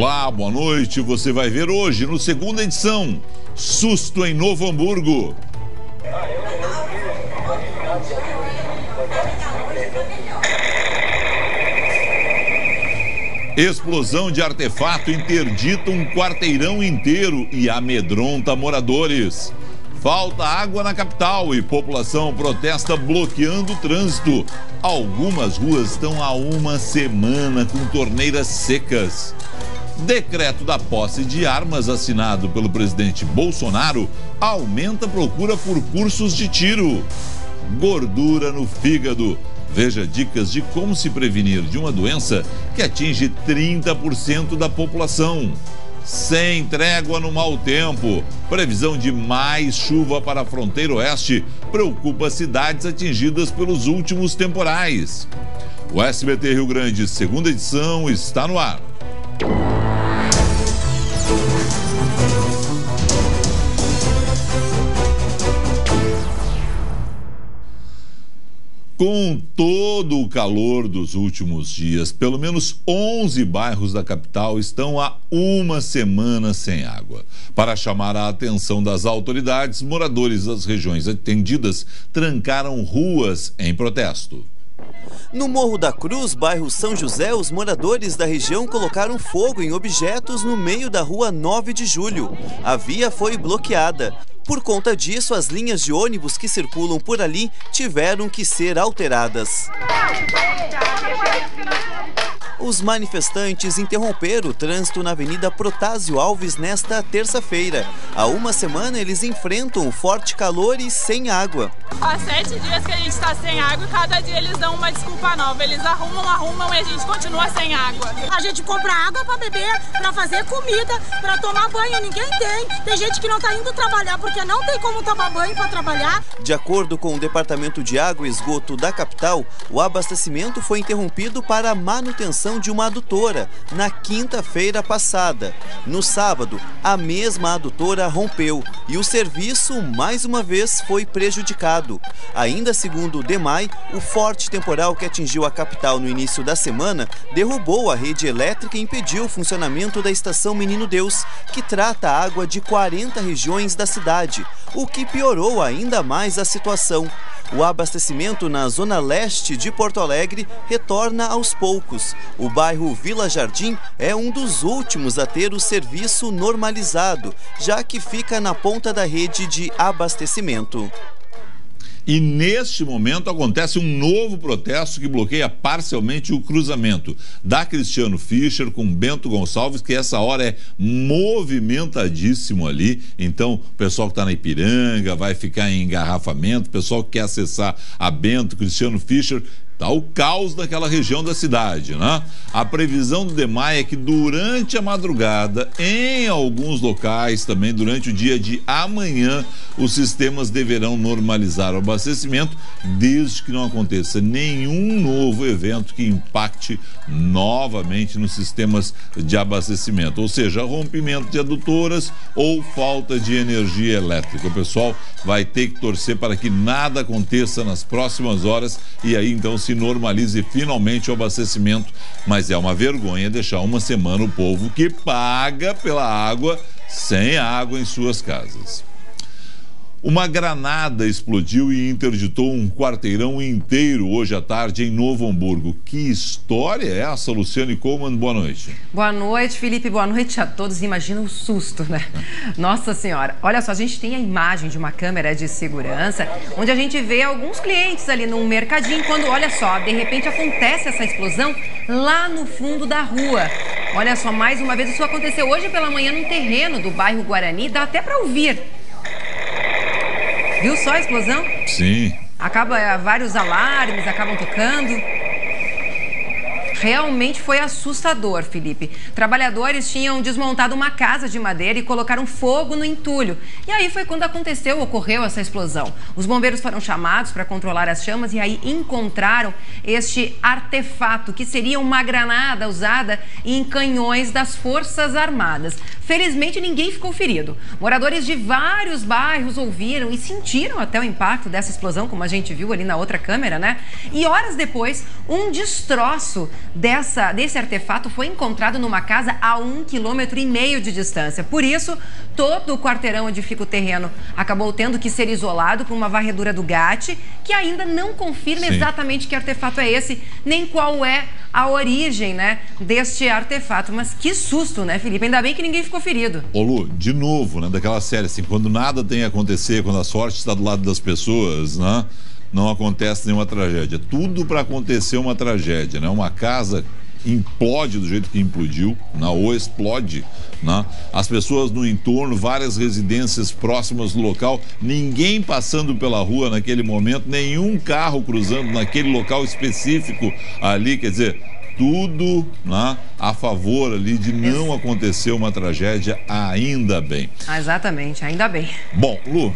Olá, boa noite. Você vai ver hoje, no segunda edição, susto em Novo Hamburgo. Explosão de artefato interdita um quarteirão inteiro e amedronta moradores. Falta água na capital e população protesta bloqueando o trânsito. Algumas ruas estão há uma semana com torneiras secas. Decreto da posse de armas assinado pelo presidente Bolsonaro aumenta a procura por cursos de tiro. Gordura no fígado. Veja dicas de como se prevenir de uma doença que atinge 30% da população. Sem trégua no mau tempo. Previsão de mais chuva para a fronteira oeste preocupa cidades atingidas pelos últimos temporais. O SBT Rio Grande, segunda edição, está no ar. Com todo o calor dos últimos dias, pelo menos 11 bairros da capital estão há uma semana sem água. Para chamar a atenção das autoridades, moradores das regiões atendidas trancaram ruas em protesto. No Morro da Cruz, bairro São José, os moradores da região colocaram fogo em objetos no meio da rua 9 de julho. A via foi bloqueada. Por conta disso, as linhas de ônibus que circulam por ali tiveram que ser alteradas. Os manifestantes interromperam o trânsito na Avenida Protásio Alves nesta terça-feira. Há uma semana eles enfrentam forte calor e sem água. Há 7 dias que a gente está sem água e cada dia eles dão uma desculpa nova. Eles arrumam e a gente continua sem água. A gente compra água para beber, para fazer comida, para tomar banho. Ninguém tem. Tem gente que não está indo trabalhar porque não tem como tomar banho para trabalhar. De acordo com o Departamento de Água e Esgoto da capital, o abastecimento foi interrompido para a manutenção de uma adutora na quinta-feira passada. No sábado, a mesma adutora rompeu e o serviço mais uma vez foi prejudicado. Ainda segundo o DEMAI, o forte temporal que atingiu a capital no início da semana derrubou a rede elétrica e impediu o funcionamento da estação Menino Deus, que trata a água de 40 regiões da cidade, o que piorou ainda mais a situação. O abastecimento na zona leste de Porto Alegre retorna aos poucos. O bairro Vila Jardim é um dos últimos a ter o serviço normalizado, já que fica na ponta da rede de abastecimento. E neste momento acontece um novo protesto que bloqueia parcialmente o cruzamento da Cristiano Fischer com Bento Gonçalves, que essa hora é movimentadíssimo ali. Então, o pessoal que está na Ipiranga vai ficar em engarrafamento, o pessoal que quer acessar a Bento, Cristiano Fischer, está o caos naquela região da cidade, né? A previsão do DEMAI é que durante a madrugada, em alguns locais também, durante o dia de amanhã, os sistemas deverão normalizar o abastecimento, desde que não aconteça nenhum novo evento que impacte novamente nos sistemas de abastecimento, ou seja, rompimento de adutoras ou falta de energia elétrica. O pessoal vai ter que torcer para que nada aconteça nas próximas horas e aí então se normalize finalmente o abastecimento, mas é uma vergonha deixar uma semana o povo que paga pela água sem água em suas casas. Uma granada explodiu e interditou um quarteirão inteiro hoje à tarde em Novo Hamburgo. Que história é essa, Luciane Coleman? Boa noite. Boa noite, Felipe. Boa noite a todos. Imagina o susto, né? Nossa Senhora. Olha só, a gente tem a imagem de uma câmera de segurança, onde a gente vê alguns clientes ali num mercadinho, quando, olha só, de repente acontece essa explosão lá no fundo da rua. Olha só, mais uma vez, isso aconteceu hoje pela manhã num terreno do bairro Guarani, dá até para ouvir. Viu só a explosão? Sim. Vários alarmes acabam tocando. Realmente foi assustador, Felipe. Trabalhadores tinham desmontado uma casa de madeira e colocaram fogo no entulho. E aí foi quando ocorreu essa explosão. Os bombeiros foram chamados para controlar as chamas e aí encontraram este artefato, que seria uma granada usada em canhões das Forças Armadas. Felizmente, ninguém ficou ferido. Moradores de vários bairros ouviram e sentiram até o impacto dessa explosão, como a gente viu ali na outra câmera, né? E horas depois, um destroço desse artefato foi encontrado numa casa a 1,5 km de distância. Por isso, todo o quarteirão onde fica o terreno acabou tendo que ser isolado por uma varredura do GAT, que ainda não confirma exatamente que artefato é esse, nem qual é a origem, né, deste artefato. Mas que susto, né, Felipe? Ainda bem que ninguém ficou ferido. Ô Lu, de novo, né, daquela série, assim, quando nada tem a acontecer, quando a sorte está do lado das pessoas, né, não acontece nenhuma tragédia. Tudo para acontecer uma tragédia, né? Uma casa implode do jeito que implodiu, né? Ou explode, né? As pessoas no entorno, várias residências próximas do local, ninguém passando pela rua naquele momento, nenhum carro cruzando naquele local específico ali, quer dizer, tudo, né, a favor ali de não acontecer uma tragédia, ainda bem. Exatamente, ainda bem. Bom, Lu,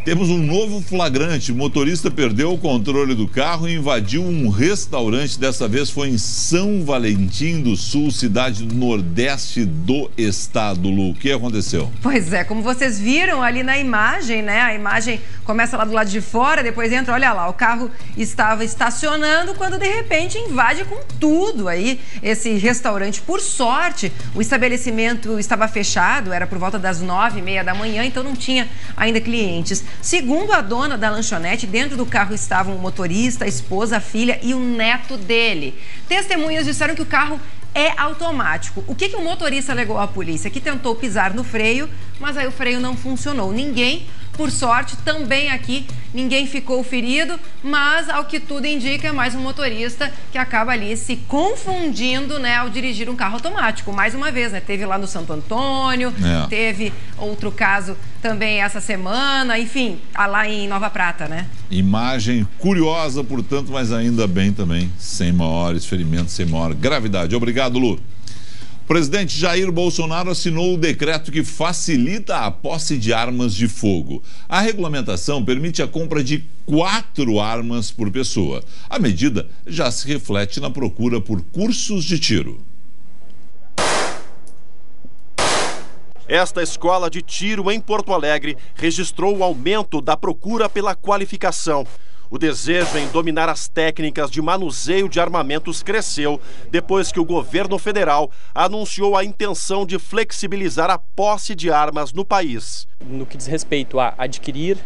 temos um novo flagrante. O motorista perdeu o controle do carro e invadiu um restaurante. Dessa vez foi em São Valentim do Sul, cidade do nordeste do estado. Lu, o que aconteceu? Pois é, como vocês viram ali na imagem, né? A imagem começa lá do lado de fora, depois entra, olha lá, o carro estava estacionando quando de repente invade com tudo aí esse restaurante. Por sorte, o estabelecimento estava fechado, era por volta das 9h30 da manhã, então não tinha ainda clientes. Segundo a dona da lanchonete, dentro do carro estavam o motorista, a esposa, a filha e o neto dele. Testemunhas disseram que o carro é automático. O que o motorista alegou à polícia? Que tentou pisar no freio, mas aí o freio não funcionou. Ninguém, por sorte, também aqui, ninguém ficou ferido, mas ao que tudo indica, é mais um motorista que acaba ali se confundindo, né, ao dirigir um carro automático. Mais uma vez, né, teve lá no Santo Antônio, teve outro caso também essa semana, enfim, lá em Nova Prata, né? Imagem curiosa, portanto, mas ainda bem também, sem maiores ferimentos, sem maior gravidade. Obrigado, Lu. O presidente Jair Bolsonaro assinou o decreto que facilita a posse de armas de fogo. A regulamentação permite a compra de 4 armas por pessoa. A medida já se reflete na procura por cursos de tiro. Esta escola de tiro em Porto Alegre registrou o aumento da procura pela qualificação. O desejo em dominar as técnicas de manuseio de armamentos cresceu depois que o governo federal anunciou a intenção de flexibilizar a posse de armas no país. No que diz respeito a adquirir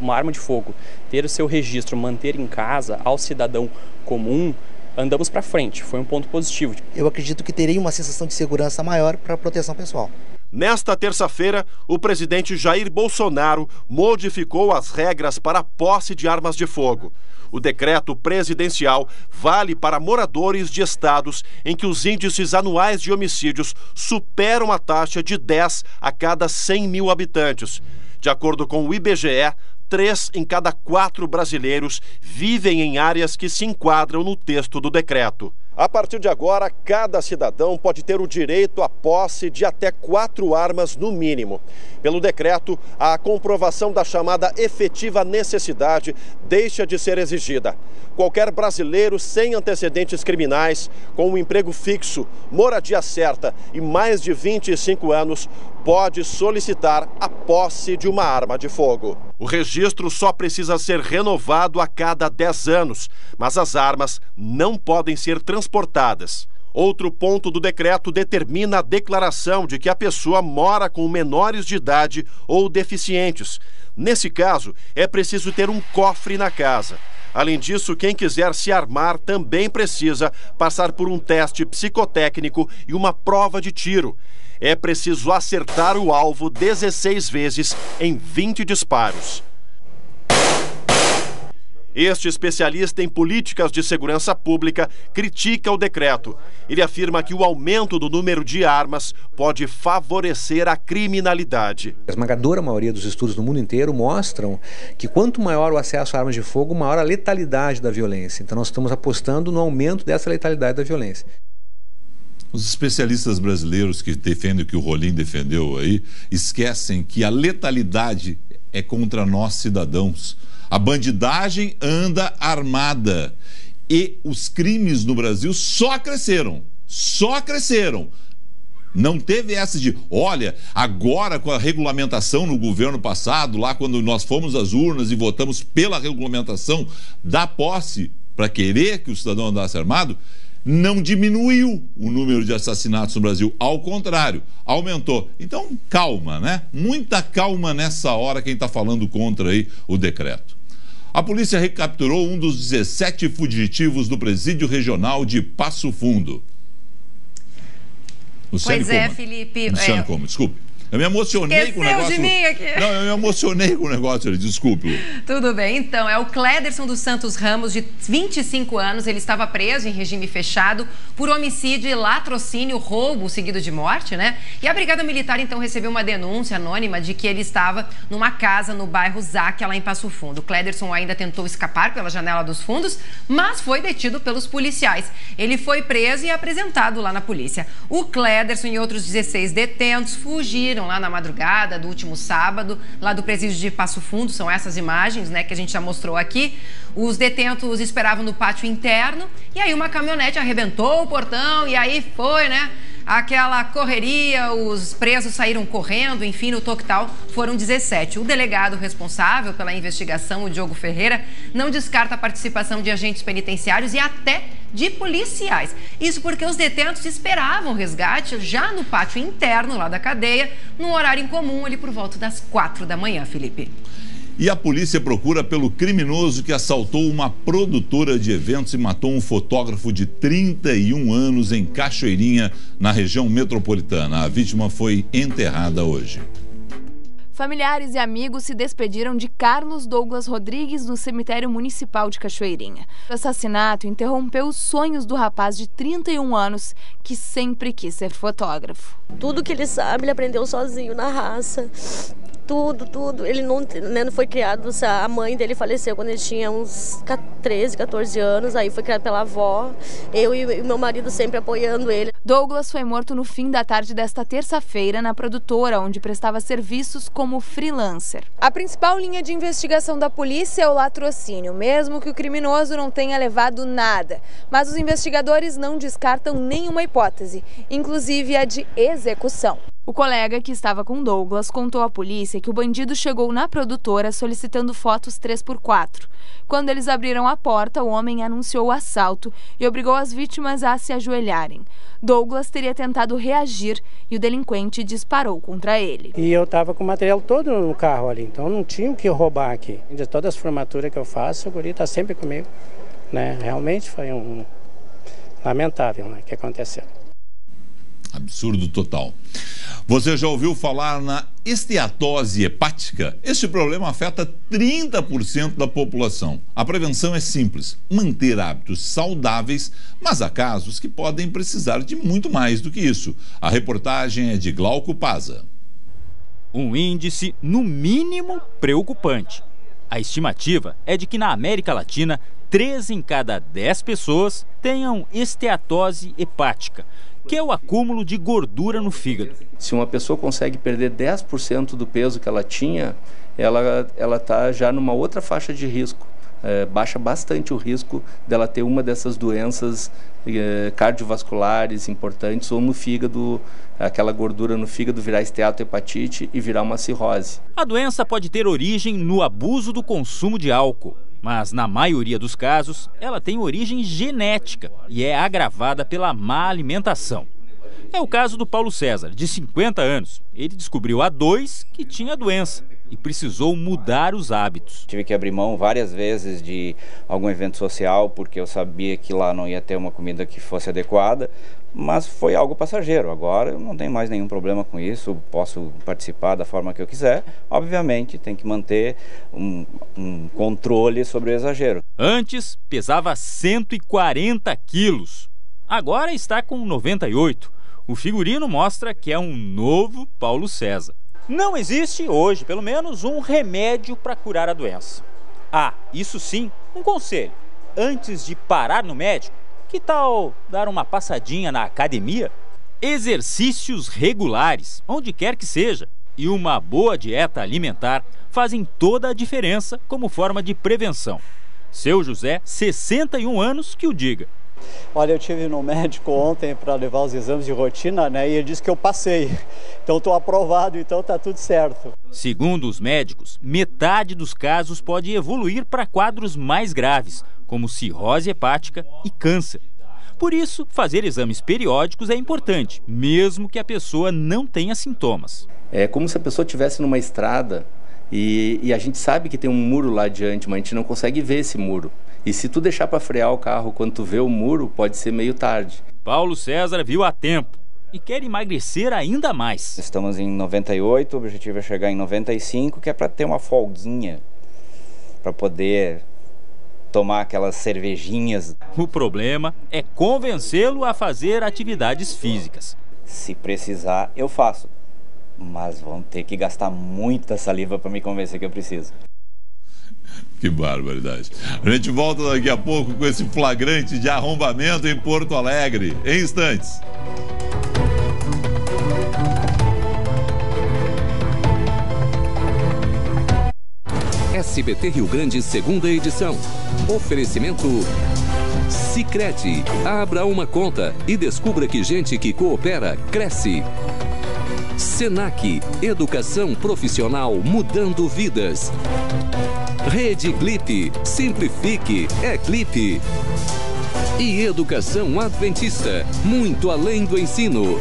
uma arma de fogo, ter o seu registro, manter em casa ao cidadão comum, andamos para frente, foi um ponto positivo. Eu acredito que teria uma sensação de segurança maior para a proteção pessoal. Nesta terça-feira, o presidente Jair Bolsonaro modificou as regras para a posse de armas de fogo. O decreto presidencial vale para moradores de estados em que os índices anuais de homicídios superam a taxa de 10 a cada 100 mil habitantes. De acordo com o IBGE, 3 em cada 4 brasileiros vivem em áreas que se enquadram no texto do decreto. A partir de agora, cada cidadão pode ter o direito à posse de até 4 armas no mínimo. Pelo decreto, a comprovação da chamada efetiva necessidade deixa de ser exigida. Qualquer brasileiro sem antecedentes criminais, com um emprego fixo, moradia certa e mais de 25 anos, pode solicitar a posse de uma arma de fogo. O registro só precisa ser renovado a cada 10 anos, mas as armas não podem ser transportadas. Outro ponto do decreto determina a declaração de que a pessoa mora com menores de idade ou deficientes. Nesse caso, é preciso ter um cofre na casa. Além disso, quem quiser se armar também precisa passar por um teste psicotécnico e uma prova de tiro. É preciso acertar o alvo 16 vezes em 20 disparos. Este especialista em políticas de segurança pública critica o decreto. Ele afirma que o aumento do número de armas pode favorecer a criminalidade. A esmagadora maioria dos estudos no mundo inteiro mostram que quanto maior o acesso a armas de fogo, maior a letalidade da violência. Então nós estamos apostando no aumento dessa letalidade da violência. Os especialistas brasileiros que defendem o que o Rolim defendeu aí, esquecem que a letalidade é contra nós cidadãos. A bandidagem anda armada e os crimes no Brasil só cresceram. Não teve essa de, olha, agora com a regulamentação no governo passado, lá quando nós fomos às urnas e votamos pela regulamentação da posse para querer que o cidadão andasse armado, não diminuiu o número de assassinatos no Brasil, ao contrário, aumentou. Então, calma, né? Muita calma nessa hora quem está falando contra aí o decreto. A polícia recapturou um dos 17 fugitivos do presídio regional de Passo Fundo. Pois é, Felipe. Luciano Como, desculpe. Eu me emocionei com o negócio. De mim aqui. Não, eu me emocionei com o negócio ali, desculpe. Tudo bem, então, é o Cléderson dos Santos Ramos, de 25 anos. Ele estava preso em regime fechado por homicídio e latrocínio, roubo seguido de morte, né? E a Brigada Militar, então, recebeu uma denúncia anônima de que ele estava numa casa no bairro Záquia, lá em Passo Fundo. O Cléderson ainda tentou escapar pela janela dos fundos, mas foi detido pelos policiais. Ele foi preso e apresentado lá na polícia. O Cléderson e outros 16 detentos fugiram lá na madrugada do último sábado, lá do presídio de Passo Fundo. São essas imagens, né, que a gente já mostrou aqui. Os detentos esperavam no pátio interno e aí uma caminhonete arrebentou o portão e aí foi, né, aquela correria, os presos saíram correndo, enfim, no total foram 17. O delegado responsável pela investigação, o Diogo Ferreira, não descarta a participação de agentes penitenciários e até de policiais. Isso porque os detentos esperavam o resgate já no pátio interno lá da cadeia, num horário incomum, ali por volta das 4 da manhã, Felipe. E a polícia procura pelo criminoso que assaltou uma produtora de eventos e matou um fotógrafo de 31 anos em Cachoeirinha, na região metropolitana. A vítima foi enterrada hoje. Familiares e amigos se despediram de Carlos Douglas Rodrigues no cemitério municipal de Cachoeirinha. O assassinato interrompeu os sonhos do rapaz de 31 anos que sempre quis ser fotógrafo. Tudo que ele sabe, ele aprendeu sozinho na raça. Tudo. Ele não foi criado, a mãe dele faleceu quando ele tinha uns 13, 14 anos, aí foi criado pela avó, eu e meu marido sempre apoiando ele. Douglas foi morto no fim da tarde desta terça-feira na produtora, onde prestava serviços como freelancer. A principal linha de investigação da polícia é o latrocínio, mesmo que o criminoso não tenha levado nada. Mas os investigadores não descartam nenhuma hipótese, inclusive a de execução. O colega que estava com Douglas contou à polícia que o bandido chegou na produtora solicitando fotos 3x4. Quando eles abriram a porta, o homem anunciou o assalto e obrigou as vítimas a se ajoelharem. Douglas teria tentado reagir e o delinquente disparou contra ele. E eu estava com o material todo no carro ali, então não tinha o que roubar aqui. De todas as formaturas que eu faço, o guri está sempre comigo, né? Realmente foi um lamentável, né, que aconteceu. Absurdo total. Você já ouviu falar na esteatose hepática? Este problema afeta 30% da população. A prevenção é simples, manter hábitos saudáveis, mas há casos que podem precisar de muito mais do que isso. A reportagem é de Glauco Paza. Um índice, no mínimo, preocupante. A estimativa é de que na América Latina, 3 em cada 10 pessoas tenham esteatose hepática, que é o acúmulo de gordura no fígado. Se uma pessoa consegue perder 10% do peso que ela tinha, ela está já numa outra faixa de risco. Baixa bastante o risco dela ter uma dessas doenças cardiovasculares importantes, ou no fígado, aquela gordura no fígado virar esteatohepatite e virar uma cirrose. A doença pode ter origem no abuso do consumo de álcool, mas na maioria dos casos ela tem origem genética e é agravada pela má alimentação. É o caso do Paulo César, de 50 anos. Ele descobriu há 2 que tinha a doença e precisou mudar os hábitos. Tive que abrir mão várias vezes de algum evento social, porque eu sabia que lá não ia ter uma comida que fosse adequada, mas foi algo passageiro. Agora eu não tenho mais nenhum problema com isso, posso participar da forma que eu quiser. Obviamente tem que manter um controle sobre o exagero. Antes pesava 140 quilos, agora está com 98. O figurino mostra que é um novo Paulo César. Não existe hoje, pelo menos, um remédio para curar a doença. Ah, isso sim, um conselho. Antes de parar no médico, que tal dar uma passadinha na academia? Exercícios regulares, onde quer que seja, e uma boa dieta alimentar fazem toda a diferença como forma de prevenção. Seu José, 61 anos, que o diga. Olha, eu estive no médico ontem para levar os exames de rotina, né? E ele disse que eu passei. Então estou aprovado, então está tudo certo. Segundo os médicos, metade dos casos pode evoluir para quadros mais graves, como cirrose hepática e câncer. Por isso, fazer exames periódicos é importante, mesmo que a pessoa não tenha sintomas. É como se a pessoa estivesse numa estrada e a gente sabe que tem um muro lá adiante, mas a gente não consegue ver esse muro. E se tu deixar para frear o carro quando tu vê o muro, pode ser meio tarde. Paulo César viu a tempo e quer emagrecer ainda mais. Estamos em 98, o objetivo é chegar em 95, que é para ter uma folguinha, para poder tomar aquelas cervejinhas. O problema é convencê-lo a fazer atividades físicas. Se precisar, eu faço, mas vão ter que gastar muita saliva para me convencer que eu preciso. Que barbaridade. A gente volta daqui a pouco com esse flagrante de arrombamento em Porto Alegre, em instantes. SBT Rio Grande, segunda edição. Oferecimento Sicredi. Abra uma conta e descubra que gente que coopera, cresce. Senac, educação profissional mudando vidas. Rede Clipe, simplifique, é Clipe. E Educação Adventista, muito além do ensino.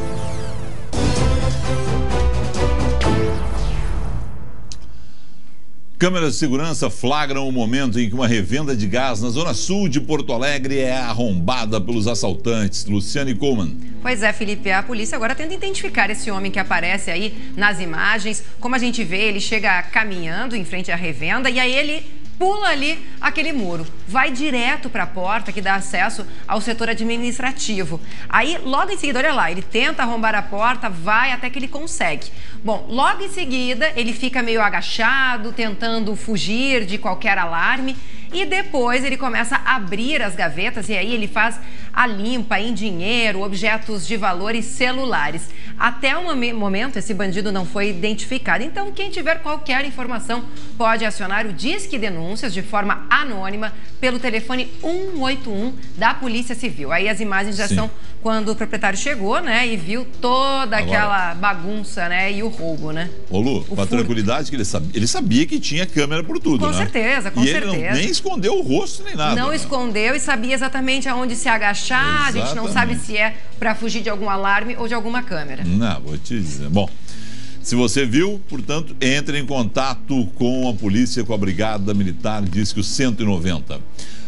Câmeras de segurança flagram o momento em que uma revenda de gás na zona sul de Porto Alegre é arrombada pelos assaltantes. Luciane Coleman. Pois é, Felipe, a polícia agora tenta identificar esse homem que aparece aí nas imagens. Como a gente vê, ele chega caminhando em frente à revenda e aí ele pula ali aquele muro, vai direto para a porta que dá acesso ao setor administrativo. Aí, logo em seguida, olha lá, ele tenta arrombar a porta, vai até que ele consegue. Bom, logo em seguida, ele fica meio agachado, tentando fugir de qualquer alarme e depois ele começa a abrir as gavetas e aí ele faz a limpa em dinheiro, objetos de valor e celulares. Até o momento, esse bandido não foi identificado. Então, quem tiver qualquer informação pode acionar o Disque Denúncias de forma anônima pelo telefone 181 da Polícia Civil. Aí as imagens já são quando o proprietário chegou, né, e viu toda aquela bagunça, né, e o roubo, né? Ô Lu, com a tranquilidade que ele sabia que tinha câmera por tudo, né? Com certeza, com certeza. E ele nem escondeu o rosto nem nada. Não escondeu e sabia exatamente aonde se agachar. Exatamente. A gente não sabe se é para fugir de algum alarme ou de alguma câmera. Não, vou te dizer. Bom, se você viu, portanto, entre em contato com a polícia, com a Brigada Militar, diz que o 190.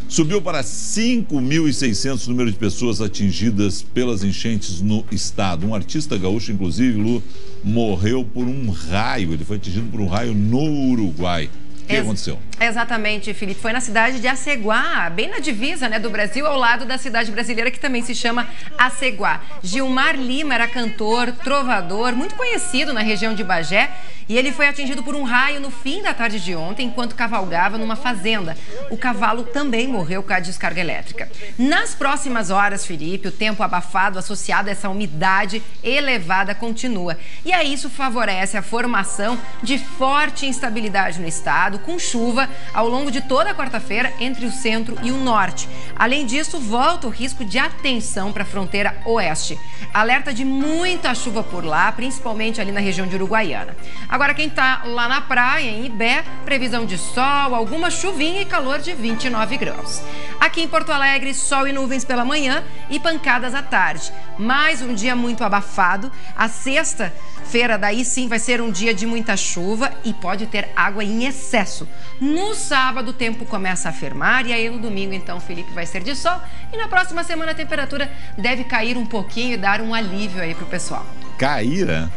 Subiu para 5.600 o número de pessoas atingidas pelas enchentes no estado. Um artista gaúcho, inclusive, Lu, morreu por um raio. Ele foi atingido por um raio no Uruguai. O que aconteceu? Exatamente, Felipe. Foi na cidade de Aceguá, bem na divisa, né, do Brasil, ao lado da cidade brasileira que também se chama Aceguá. Gilmar Lima era cantor, trovador, muito conhecido na região de Bagé. E ele foi atingido por um raio no fim da tarde de ontem, enquanto cavalgava numa fazenda. O cavalo também morreu com a descarga elétrica. Nas próximas horas, Felipe, o tempo abafado associado a essa umidade elevada continua. E aí isso favorece a formação de forte instabilidade no estado, com chuva ao longo de toda a quarta-feira entre o centro e o norte. Além disso, volta o risco de atenção para a fronteira oeste. Alerta de muita chuva por lá, principalmente ali na região de Uruguaiana. Agora, quem está lá na praia, em Ibé, previsão de sol, alguma chuvinha e calor de 29 graus. Aqui em Porto Alegre, sol e nuvens pela manhã e pancadas à tarde. Mais um dia muito abafado. A sexta-feira, daí sim, vai ser um dia de muita chuva e pode ter água em excesso. No sábado, o tempo começa a firmar e aí no domingo, então, Felipe, vai ser de sol. E na próxima semana a temperatura deve cair um pouquinho e dar um alívio aí pro pessoal. Cair, né?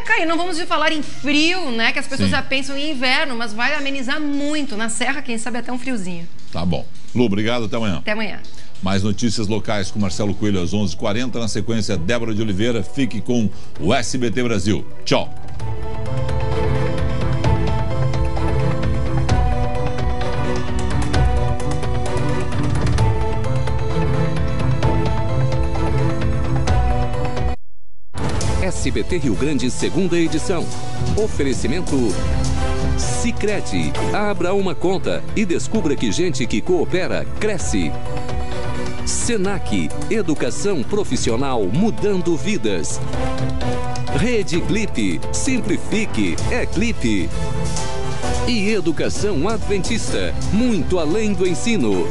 Cair. Não vamos falar em frio, né? Que as pessoas já pensam em inverno, mas vai amenizar muito. Na serra, quem sabe até um friozinho. Tá bom. Lu, obrigado. Até amanhã. Até amanhã. Mais notícias locais com Marcelo Coelho às 11h40. Na sequência, Débora de Oliveira. Fique com o SBT Brasil. Tchau. SBT Rio Grande, segunda edição. Oferecimento Sicredi. Abra uma conta e descubra que gente que coopera, cresce. Senac, educação profissional mudando vidas. Rede Clipe, simplifique, é Clipe. E Educação Adventista, muito além do ensino.